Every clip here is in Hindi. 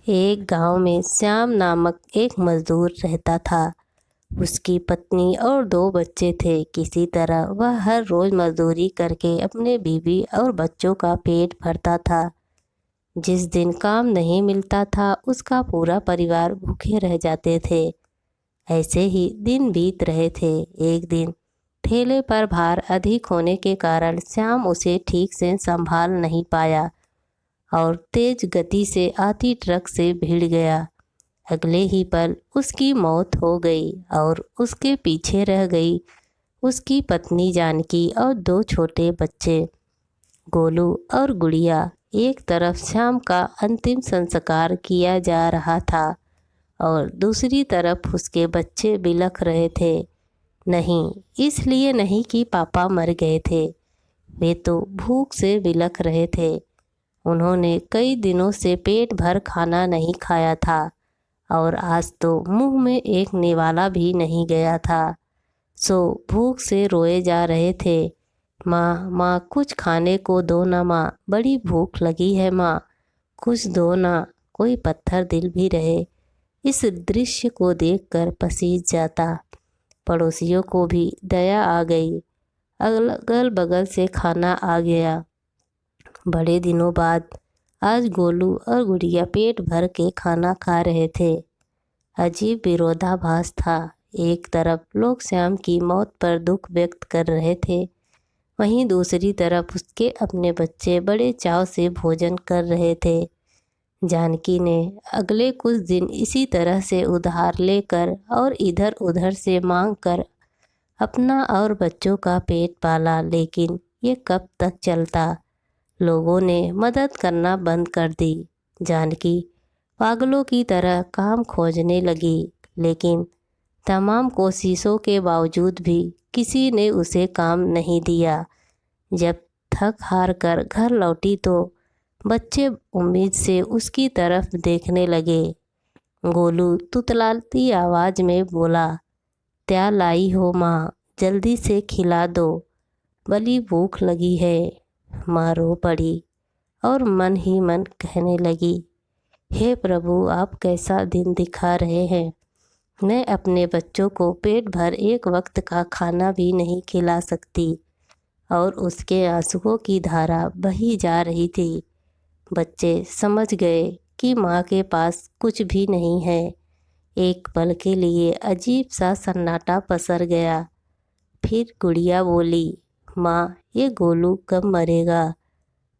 एक गांव में श्याम नामक एक मजदूर रहता था। उसकी पत्नी और 2 बच्चे थे। किसी तरह वह हर रोज़ मजदूरी करके अपने बीवी और बच्चों का पेट भरता था। जिस दिन काम नहीं मिलता था उसका पूरा परिवार भूखे रह जाते थे। ऐसे ही दिन बीत रहे थे। एक दिन ठेले पर भार अधिक होने के कारण श्याम उसे ठीक से संभाल नहीं पाया और तेज गति से आती ट्रक से भिड़ गया। अगले ही पल उसकी मौत हो गई और उसके पीछे रह गई उसकी पत्नी जानकी और 2 छोटे बच्चे गोलू और गुड़िया। एक तरफ श्याम का अंतिम संस्कार किया जा रहा था और दूसरी तरफ उसके बच्चे बिलख रहे थे। नहीं, इसलिए नहीं कि पापा मर गए थे, वे तो भूख से बिलख रहे थे। उन्होंने कई दिनों से पेट भर खाना नहीं खाया था और आज तो मुंह में एक निवाला भी नहीं गया था। सो भूख से रोए जा रहे थे। माँ माँ कुछ खाने को दो ना माँ, बड़ी भूख लगी है माँ, कुछ दो ना, कोई पत्थर दिल भी रहे। इस दृश्य को देखकर पसीज जाता। पड़ोसियों को भी दया आ गई। अगल बगल से खाना आ गया। बड़े दिनों बाद आज गोलू और गुड़िया पेट भर के खाना खा रहे थे। अजीब विरोधाभास था। एक तरफ लोग श्याम की मौत पर दुख व्यक्त कर रहे थे, वहीं दूसरी तरफ उसके अपने बच्चे बड़े चाव से भोजन कर रहे थे। जानकी ने अगले कुछ दिन इसी तरह से उधार लेकर और इधर उधर से मांग कर अपना और बच्चों का पेट पाला। लेकिन ये कब तक चलता? लोगों ने मदद करना बंद कर दी। जानकी पागलों की तरह काम खोजने लगी, लेकिन तमाम कोशिशों के बावजूद भी किसी ने उसे काम नहीं दिया। जब थक हार कर घर लौटी तो बच्चे उम्मीद से उसकी तरफ देखने लगे। गोलू तुतलाती आवाज़ में बोला, क्या लाई हो माँ, जल्दी से खिला दो, बड़ी भूख लगी है। माँ रो पड़ी और मन ही मन कहने लगी, हे प्रभु, आप कैसा दिन दिखा रहे हैं। मैं अपने बच्चों को पेट भर एक वक्त का खाना भी नहीं खिला सकती। और उसके आंसुओं की धारा बही जा रही थी। बच्चे समझ गए कि माँ के पास कुछ भी नहीं है। एक पल के लिए अजीब सा सन्नाटा पसर गया। फिर गुड़िया बोली, माँ, ये गोलू कब मरेगा?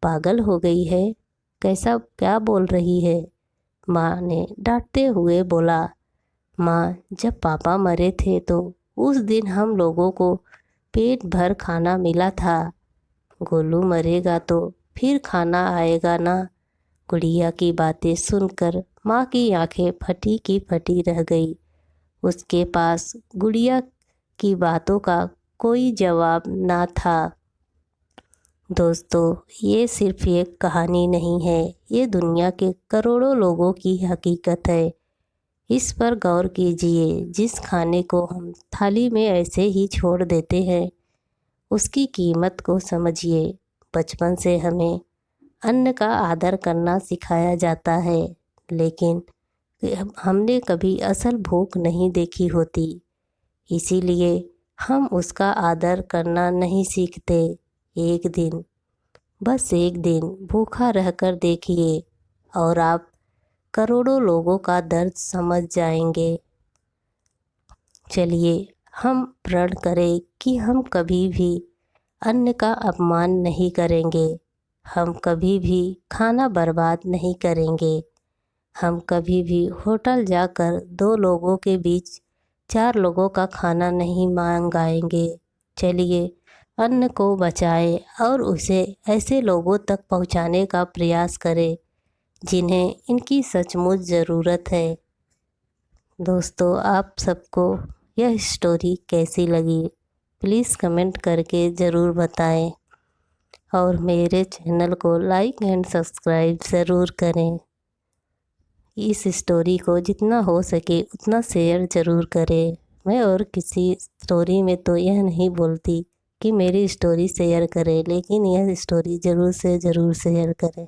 पागल हो गई है, कैसा क्या बोल रही है? माँ ने डांटते हुए बोला, माँ, जब पापा मरे थे तो उस दिन हम लोगों को पेट भर खाना मिला था। गोलू मरेगा तो फिर खाना आएगा ना? गुड़िया की बातें सुनकर माँ की आंखें फटी की फटी रह गई। उसके पास गुड़िया की बातों का कोई जवाब ना था। दोस्तों, ये सिर्फ एक कहानी नहीं है, ये दुनिया के करोड़ों लोगों की हकीकत है। इस पर गौर कीजिए। जिस खाने को हम थाली में ऐसे ही छोड़ देते हैं, उसकी कीमत को समझिए। बचपन से हमें अन्न का आदर करना सिखाया जाता है, लेकिन हमने कभी असल भूख नहीं देखी होती, इसीलिए हम उसका आदर करना नहीं सीखते। एक दिन, बस एक दिन भूखा रहकर देखिए और आप करोड़ों लोगों का दर्द समझ जाएंगे। चलिए हम प्रण करें कि हम कभी भी अन्न का अपमान नहीं करेंगे, हम कभी भी खाना बर्बाद नहीं करेंगे, हम कभी भी होटल जाकर 2 लोगों के बीच 4 लोगों का खाना नहीं मंगाएंगे। चलिए अन्न को बचाएं और उसे ऐसे लोगों तक पहुंचाने का प्रयास करें जिन्हें इनकी सचमुच ज़रूरत है। दोस्तों, आप सबको यह स्टोरी कैसी लगी प्लीज़ कमेंट करके ज़रूर बताएं और मेरे चैनल को लाइक एंड सब्सक्राइब ज़रूर करें। इस स्टोरी को जितना हो सके उतना शेयर ज़रूर करें। मैं और किसी स्टोरी में तो यह नहीं बोलती कि मेरी स्टोरी शेयर करें, लेकिन यह स्टोरी ज़रूर से ज़रूर शेयर करें।